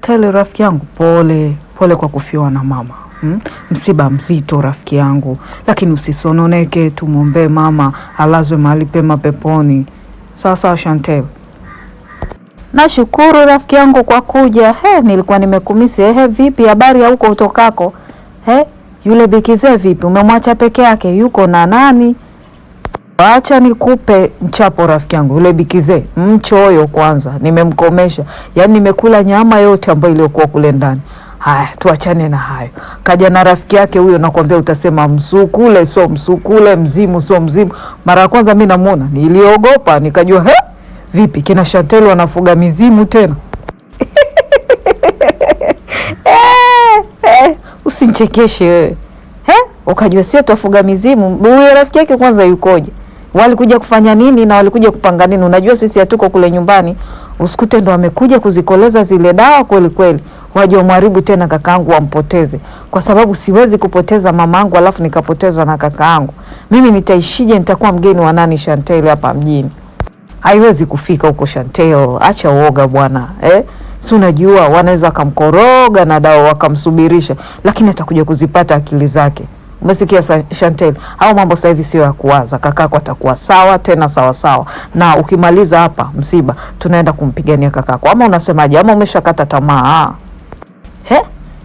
Chantel rafiki yangu, pole kwa kufiwa na mama. Msiba mzito rafiki yangu, lakini usisononeke, tumwombee mama alazwe mahali pema peponi. Sawa Chantel. Nashukuru rafiki yangu kwa kuja. Nilikuwa nimekumisi. Vipi habari ya huko utokako? Yule Bikize vipi? Umemwacha peke yake? Yuko na nani? Acha nikupe mchapo rafiki yangu. Yule Bikize mchoyo kwanza, nimemkomesha. Yaani nimekula nyama yote ambayo iliyokuwa kule ndani. Haya, tuachane na hayo. Kaja na rafiki yake huyo, nakwambia utasema msukule so msukule, mzimu so mzimu. Mara ya kwanza mimi namuona niliogopa, nikajua vipi kina Chantel wanafuga mizimu tena. Usinichekeshe wewe. Ukajua sisi tuafuga mizimu. Huyo rafiki yake kwanza yukoje? Walikuja kufanya nini na walikuja kupanga nini? Unajua sisi hatuko kule nyumbani. Usikute ndo wamekuja kuzikoleza zile dawa kweli. Waje wamharibu tena kakaangu wampoteze. Kwa sababu siwezi kupoteza mamangu alafu nikapoteza na kakaangu. Mimi nitaishije, nitakuwa mgeni wa nani Chantel hapa mjini? Haiwezi kufika huko Chantel. Acha uoga bwana. Si unajua wanaweza kumkoroga na dawa wakamsubirisha, lakini atakuja kuzipata akili zake. Umesikia Chantel? Hao mambo sasa hivi sio ya kuwaza. Kakako atakuwa sawa tena sawa. Na ukimaliza hapa msiba tunaenda kumpigania kakako. Ama unasemaje? Ama umeshakata tamaa?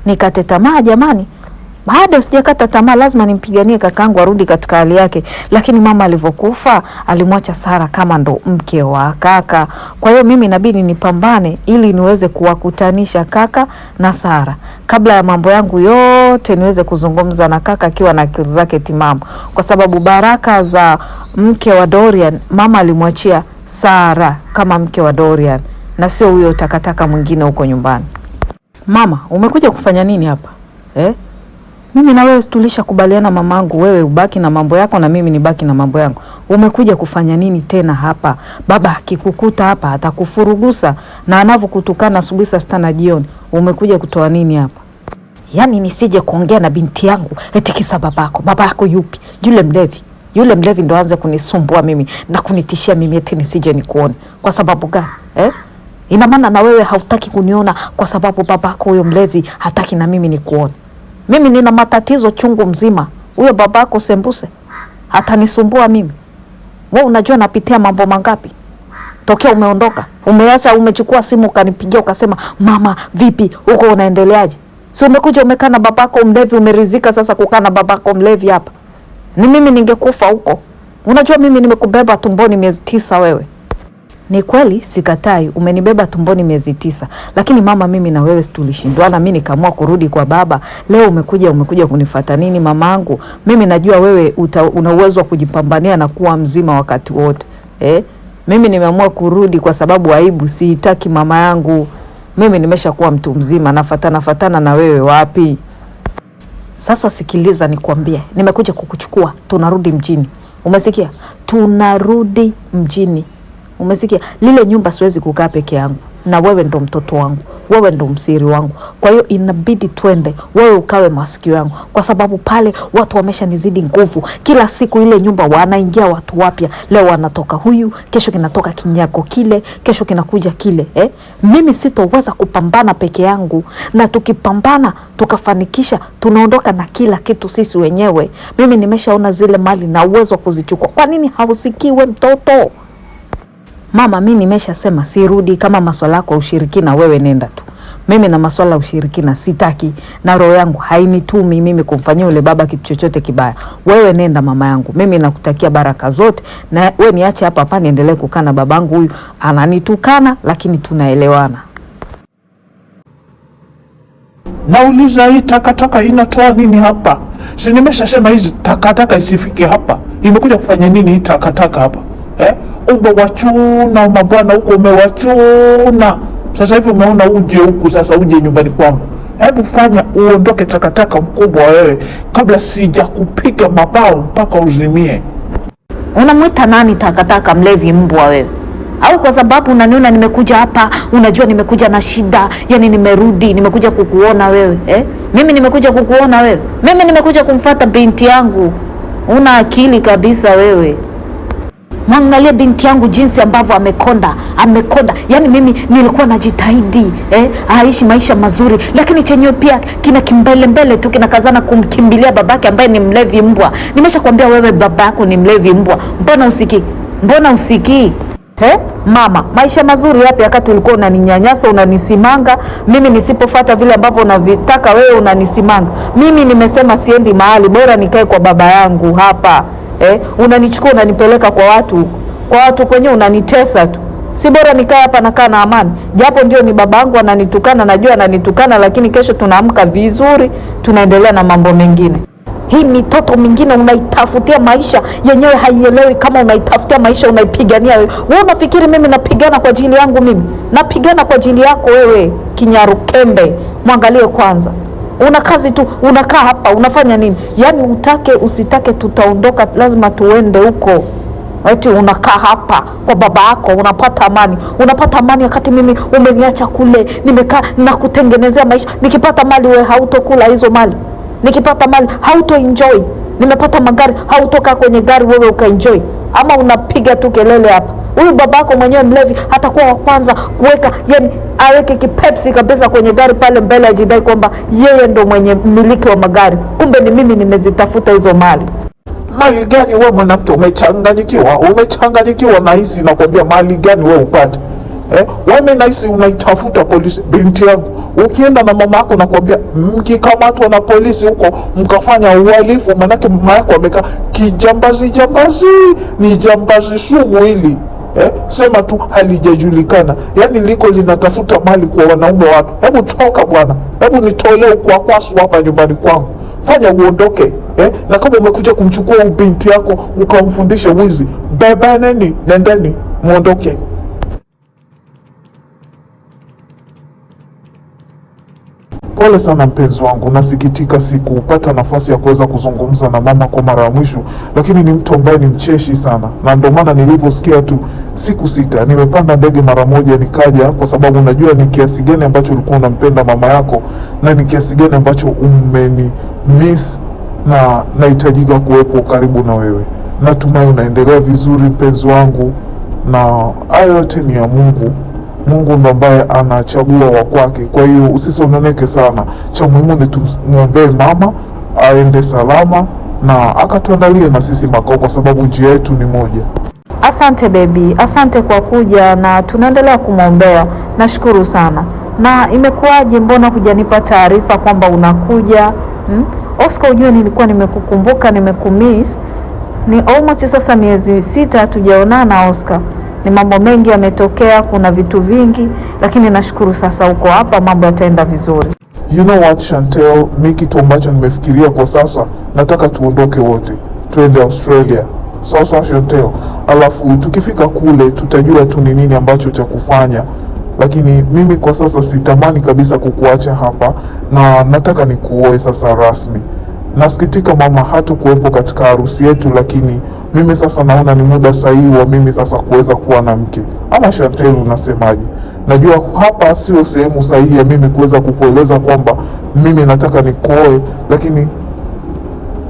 Nikate tamaa jamani? Bado sijakata tamaa, lazima nimpiganie kakangu arudi katika hali yake. Lakini mama alivyokufa alimwacha Sara kama ndo mke wa kaka. Kwa hiyo mimi inabidi nipambane ili niweze kuwakutanisha kaka na Sara. Kabla ya mambo yangu yote niweze kuzungumza na kaka akiwa na akili zake timamu. Kwa sababu baraka za mke wa Dorian mama alimwachia Sara kama mke wa Dorian, na sio huyo takataka mwingine huko nyumbani. Mama, umekuja kufanya nini hapa? Mimi na wewe tulishakubaliana mamangu, wewe ubaki na mambo yako na mimi nibaki na mambo yangu. Umekuja kufanya nini tena hapa? Baba akikukuta hapa atakufurugusa, na anavyokutukana asubuhi saa 6 na jioni. Umekuja kutoa nini hapa? Yaani nisije kuongea na binti yangu eti kisa babako. Baba yako yupi? Yule mlevi ndo aanze kunisumbua mimi na kunitishia mimi eti nisije nikuone. Kwa sababu gani? Ina maana na wewe hautaki kuniona kwa sababu babako huyo mlevi hataki na mimi nikuone. Mimi nina matatizo chungu mzima. Huyo babako Sembuse hatanisumbua mimi. Wewe unajua napitia mambo mangapi? Tokea umeondoka, umeacha, umechukua simu ukanipigia ukasema, "Mama, vipi? Huko unaendeleaje?" Si umekuja umekaa na babako mlevi, umeridhika sasa kukaa na babako mlevi hapa. Ni mimi ningekufa huko. Unajua mimi nimekubeba tumboni miezi 9 wewe. Ni kweli sikatai, umenibeba tumboni miezi 9. Lakini mama, mimi na wewe tulishindwana, mimi nikaamua kurudi kwa baba. Leo umekuja kunifuata nini mamangu? Mimi najua wewe una uwezo wa kujipambania na kuwa mzima wakati wote. Mimi nimeamua kurudi kwa sababu aibu siitaki mama yangu. Mimi nimeshakuwa mtu mzima, nafatana na wewe wapi? Sasa sikiliza nikwambie, nimekuja kukuchukua, tunarudi mjini. Umesikia? Tunarudi mjini. Umesikia? Lile nyumba siwezi kukaa peke yangu. Na wewe ndo mtoto wangu. Wewe ndo msiri wangu. Kwa hiyo inabidi twende. Wewe ukawe masikio yangu. Kwa sababu pale watu wameshanizidi nguvu. Kila siku ile nyumba wanaingia watu wapya. Leo wanatoka huyu, kesho kinatoka kinyago kile, kesho kinakuja kile. Mimi sitoweza kupambana peke yangu. Na tukipambana, tukafanikisha, tunaondoka na kila kitu sisi wenyewe. Mimi nimeshaona zile mali na uwezo wa kuzichukua. Kwa nini hausikiwe mtoto? Mama, mimi nimeshasema sirudi. Kama masuala yako ushirikina, wewe nenda tu. Mimi na masuala ya ushirikina sitaki, na roho yangu hainitumi mimi kumfanyia yule baba kitu chochote kibaya. Wewe nenda mama yangu. Mimi nakutakia baraka zote, na wewe niache hapa niendelee kukaa na babangu huyu. Ananitukana lakini tunaelewana. Nauliza, hii takataka inatoa nini hapa? Si nimeshasema hizi takataka isifike hapa. Imekuja kufanya nini hii takataka hapa? Umewachuna mabwana huko, umewachuna. Sasa hivi umeona uje huku, sasa uje nyumbani kwangu. Hebu fanya uondoke takataka mkubwa wewe, kabla sija kupiga mabao mpaka uzimie. Unamwita nani takataka? Mlevi mbwa wewe? Au kwa sababu unaniona nimekuja hapa, unajua nimekuja na shida, yani nimerudi, nimekuja kukuona wewe, Mimi nimekuja kukuona wewe? Mimi nimekuja kumfuata binti yangu. Una akili kabisa wewe. Mwangalie binti yangu jinsi ambavyo amekonda. Yaani mimi nilikuwa najitahidi aishi maisha mazuri, lakini chenyewe pia kina kimbelembele tu, kinakazana kumkimbilia babake ambaye ni mlevi mbwa. Nimeshakwambia wewe babako ni mlevi mbwa. Mbona usikii? Mama, maisha mazuri yapi wakati ulikuwa unaninyanyasa, unanisimanga mimi nisipofuata vile ambavyo unavitaka wewe, unanisimanga mimi. Nimesema siendi mahali, bora nikae kwa baba yangu hapa. Unanichukua unanipeleka kwa watu kwenye unanitesa tu. Si bora nikae hapa nakaa na amani? Japo ndio ni babangu ananitukana, najua ananitukana, lakini kesho tunaamka vizuri, tunaendelea na mambo mengine. Hii mitoto mingine unaitafutia maisha yenyewe haielewi kama unaitafutia maisha unaipigania wewe. Wewe unafikiri mimi napigana kwa ajili yangu? Mimi napigana kwa ajili yako wewe, kinyarukembe. Mwangalie kwanza, una kazi tu, unakaa hapa unafanya nini? Yaani utake usitake tutaondoka, lazima tuende huko. Eti unakaa hapa kwa baba yako unapata amani wakati mimi umeniacha kule, nimekaa na kutengenezea maisha. Nikipata mali wewe hautokula hizo mali, nikipata mali hauto enjoy, nimepata magari hautoka kwenye gari wewe ukaenjoy, ama unapiga tu kelele hapa. Huyu babako mwenyewe mlevi hatakuwa wa kwanza kuweka, yani aweke kipepsi kabisa kwenye gari pale mbele, ajidai kwamba yeye ndo mwenye mmiliki wa magari, kumbe ni mimi nimezitafuta hizo mali. Mali gani wewe mwanamke? Umechanganyikiwa na hizi, nakwambia mali gani wewe upate? Wewe nahisi unaitafuta polisi. Binti yangu, ukienda na mama yako nakwambia, mkikamatwa na polisi huko mkafanya uhalifu, manake mama yako amekaa kijambazi, ni jambazi sugu hili. Sema tu halijajulikana, yani liko linatafuta mali kwa wanaume watu. Hebu toka bwana, hebu nitolee kwa kwasu hapa nyumbani kwangu, fanya uondoke. Na kama umekuja kumchukua binti yako ukamfundisha wizi, bebaneni, nendeni muondoke. Pole sana mpenzi wangu, nasikitika sikupata nafasi ya kuweza kuzungumza na mama kwa mara ya mwisho, lakini ni mtu ambaye ni mcheshi sana, na ndio maana nilivyosikia tu sikusita, nimepanda ndege mara moja nikaja, kwa sababu unajua ni kiasi gani ambacho ulikuwa unampenda mama yako na ni kiasi gani ambacho umeni miss, na nahitajika kuwepo karibu na wewe. Natumai unaendelea vizuri mpenzi wangu, na hayo yote ni ya Mungu. Mungu ndo ambaye anachagua wa kwake. Kwa hiyo usisononeke sana, cha muhimu ni tumwombee mama aende salama na akatuandalie na sisi makao, kwa sababu njia yetu ni moja. Asante baby, asante kwa kuja, na tunaendelea kumwombea. Nashukuru sana. Na imekuwaje, mbona hujanipa taarifa kwamba unakuja? Oscar, ujue nilikuwa nimekukumbuka, nimekumiss. Ni almost sasa miezi 6 hatujaonana Oscar. Ni mambo mengi yametokea, kuna vitu vingi, lakini nashukuru sasa uko hapa, mambo yataenda vizuri. You know what Chantel, mimi kitu ambacho nimefikiria kwa sasa, nataka tuondoke wote, tuende Australia. Sasa Chantel, alafu tukifika kule tutajua tu ni nini ambacho cha kufanya, lakini mimi kwa sasa sitamani kabisa kukuacha hapa, na nataka nikuoe sasa rasmi. Nasikitika mama hatakuwepo katika harusi yetu, lakini mimi sasa naona ni muda sahihi wa mimi sasa kuweza kuwa na mke. Ama Chantel, unasemaje? Najua hapa sio sehemu sahihi ya mimi kuweza kukueleza kwamba mimi nataka nikuoe, lakini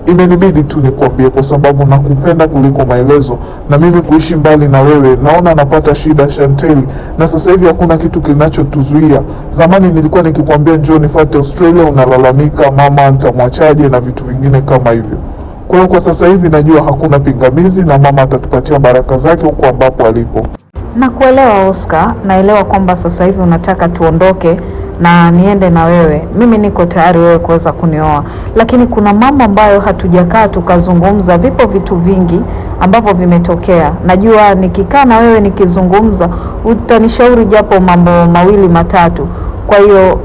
imenibidi tu nikwambie kwa sababu nakupenda kuliko maelezo, na mimi kuishi mbali na wewe naona napata shida Chantel, na sasa hivi hakuna kitu kinachotuzuia. Zamani nilikuwa nikikwambia njoo nifuate Australia, unalalamika mama nitamwachaje na vitu vingine kama hivyo. Kwa hiyo kwa sasa hivi najua hakuna pingamizi, na mama atatupatia baraka zake huko ambapo alipo. Nakuelewa Oscar, naelewa kwamba sasa hivi unataka tuondoke na niende na wewe. Mimi niko tayari wewe kuweza kunioa, lakini kuna mambo ambayo hatujakaa tukazungumza. Vipo vitu vingi ambavyo vimetokea. Najua nikikaa na wewe nikizungumza utanishauri japo mambo 2 matatu. Kwa hiyo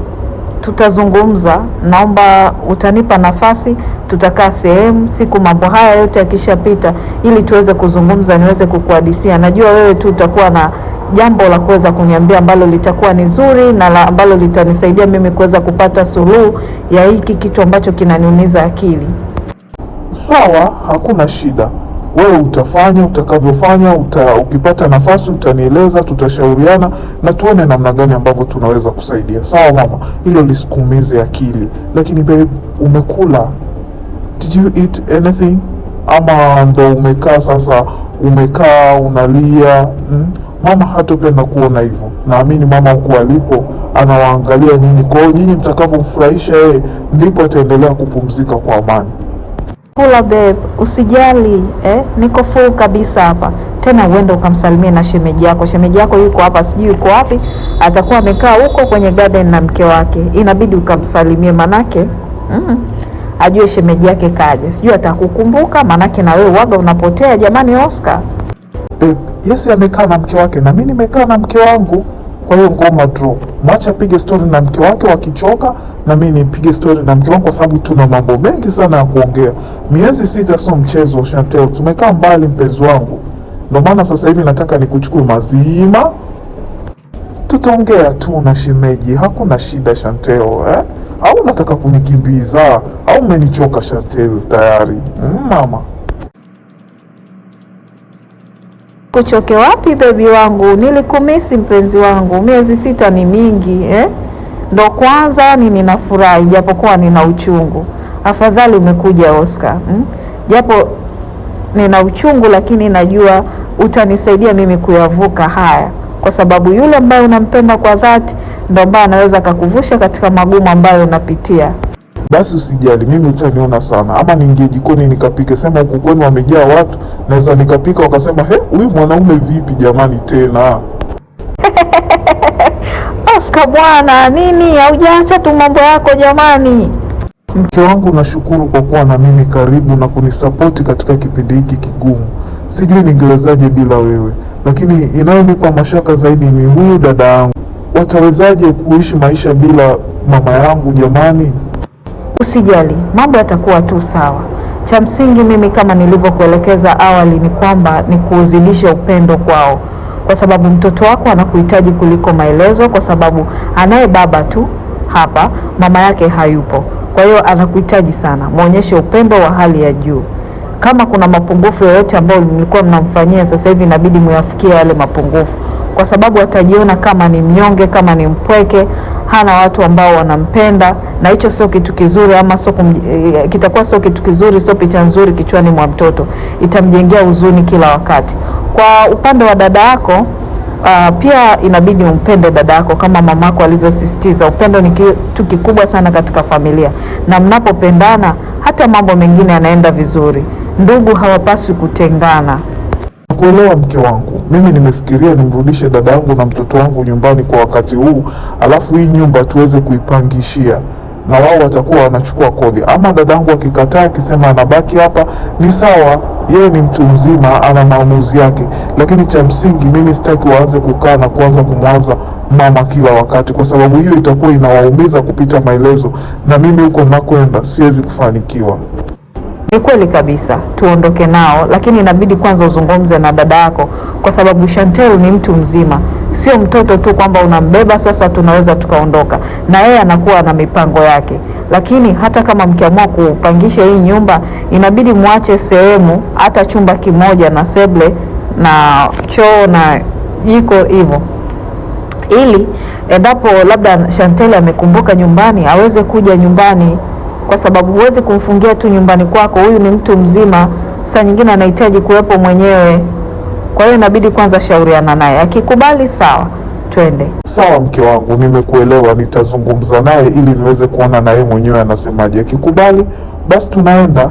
tutazungumza, naomba utanipa nafasi, tutakaa sehemu siku mambo haya yote yakishapita, ili tuweze kuzungumza, niweze kukuhadisia. Najua wewe tu utakuwa na jambo la kuweza kuniambia ambalo litakuwa ni zuri na ambalo litanisaidia mimi kuweza kupata suluhu ya hiki kitu ambacho kinaniumiza akili. Sawa, hakuna shida. Wewe utafanya utakavyofanya, ukipata nafasi utanieleza, tutashauriana na tuone namna gani ambavyo tunaweza kusaidia. Sawa mama, hilo lisikuumize akili. Lakini babe, umekula? Did you eat anything? Ama ndo umekaa sasa umekaa unalia. Mama hatopenda kuona hivyo. Naamini mama huku alipo anawaangalia nyinyi, kwa hiyo nyinyi mtakavyomfurahisha yeye ndipo ataendelea kupumzika kwa amani. Kula babe, usijali niko full kabisa hapa. Tena uende ukamsalimie na shemeji yako. Shemeji yako yuko hapa, sijui yuko wapi, atakuwa amekaa huko kwenye garden na mke wake. Inabidi ukamsalimie, manake ajue shemeji yake kaja, sijui atakukumbuka, manake na wewe waga unapotea jamani. Oscar Yes, amekaa na mke wake na mimi nimekaa na mke wangu, kwa hiyo ngoma draw. Mwacha apige story na mke wake wakichoka, na mimi nipige story na mke wangu, kwa sababu tuna mambo mengi sana ya kuongea. Miezi 6 sio mchezo Chantel, tumekaa mbali mpenzi wangu, ndio maana sasa hivi nataka nikuchukue mazima, tutaongea tu na shemeji, hakuna shida Chantel. Au unataka kunikimbiza au umenichoka Chantel tayari? Mama kuchoke wapi bebi wangu, nilikumisi mpenzi wangu. Miezi 6 ni mingi Ndo kwanza ninafurahi japokuwa nina uchungu. Afadhali umekuja Oscar, japo nina uchungu, lakini najua utanisaidia mimi kuyavuka haya, kwa sababu yule ambaye unampenda kwa dhati ndo ambaye anaweza kukuvusha katika magumu ambayo unapitia. Basi usijali, mimi utaniona sana. Ama niingie jikoni nikapike, sema huku kwenu wamejaa watu, naweza nikapika wakasema huyu mwanaume vipi jamani tena. Oscar bwana, nini haujaacha tu mambo yako jamani? Mke wangu, nashukuru kwa kuwa na mimi karibu na kunisapoti katika kipindi hiki kigumu. Sijui ningewezaje bila wewe, lakini inayonipa mashaka zaidi ni huyu dada yangu. Watawezaje kuishi maisha bila mama yangu jamani? Usijali, mambo yatakuwa tu sawa. Cha msingi mimi kama nilivyokuelekeza awali ni kwamba ni kuuzidisha upendo kwao, kwa sababu mtoto wako anakuhitaji kuliko maelezo, kwa sababu anaye baba tu hapa, mama yake hayupo. Kwa hiyo anakuhitaji sana, muonyeshe upendo wa hali ya juu. Kama kuna mapungufu yoyote ambayo mlikuwa mnamfanyia, sasa hivi inabidi muyafikie yale mapungufu, kwa sababu atajiona kama ni mnyonge, kama ni mpweke, hana watu ambao wanampenda, na hicho sio kitu kizuri, ama kitakuwa sio kitu kizuri, sio picha nzuri kichwani mwa mtoto, itamjengea huzuni kila wakati. Kwa upande wa dada yako, pia inabidi umpende dada yako kama mamako alivyosisitiza. Upendo ni kitu kikubwa sana katika familia, na mnapopendana hata mambo mengine yanaenda vizuri. Ndugu hawapaswi kutengana. Kuelewa mke wangu, mimi nimefikiria nimrudishe dada yangu na mtoto wangu nyumbani kwa wakati huu, alafu hii nyumba tuweze kuipangishia na wao watakuwa wanachukua kodi. Ama dada yangu akikataa, akisema anabaki hapa, ni sawa, yeye ni mtu mzima, ana maamuzi yake, lakini cha msingi mimi sitaki waanze kukaa na kuanza kumwaza mama kila wakati, kwa sababu hiyo itakuwa inawaumiza kupita maelezo, na mimi huko nakwenda siwezi kufanikiwa. Ni kweli kabisa, tuondoke nao, lakini inabidi kwanza uzungumze na dada yako, kwa sababu Chantel ni mtu mzima, sio mtoto tu kwamba unambeba sasa tunaweza tukaondoka. Na yeye anakuwa na mipango yake. Lakini hata kama mkiamua kupangisha hii nyumba, inabidi muache sehemu, hata chumba kimoja na seble na choo na jiko hivyo, ili endapo labda Chantel amekumbuka nyumbani aweze kuja nyumbani, kwa sababu huwezi kumfungia tu nyumbani kwako. Huyu ni mtu mzima, saa nyingine anahitaji kuwepo mwenyewe. Kwa hiyo inabidi kwanza shauriana naye, akikubali sawa, twende. Sawa mke wangu, nimekuelewa, nitazungumza naye ili niweze kuona naye mwenyewe anasemaje. Akikubali basi tunaenda.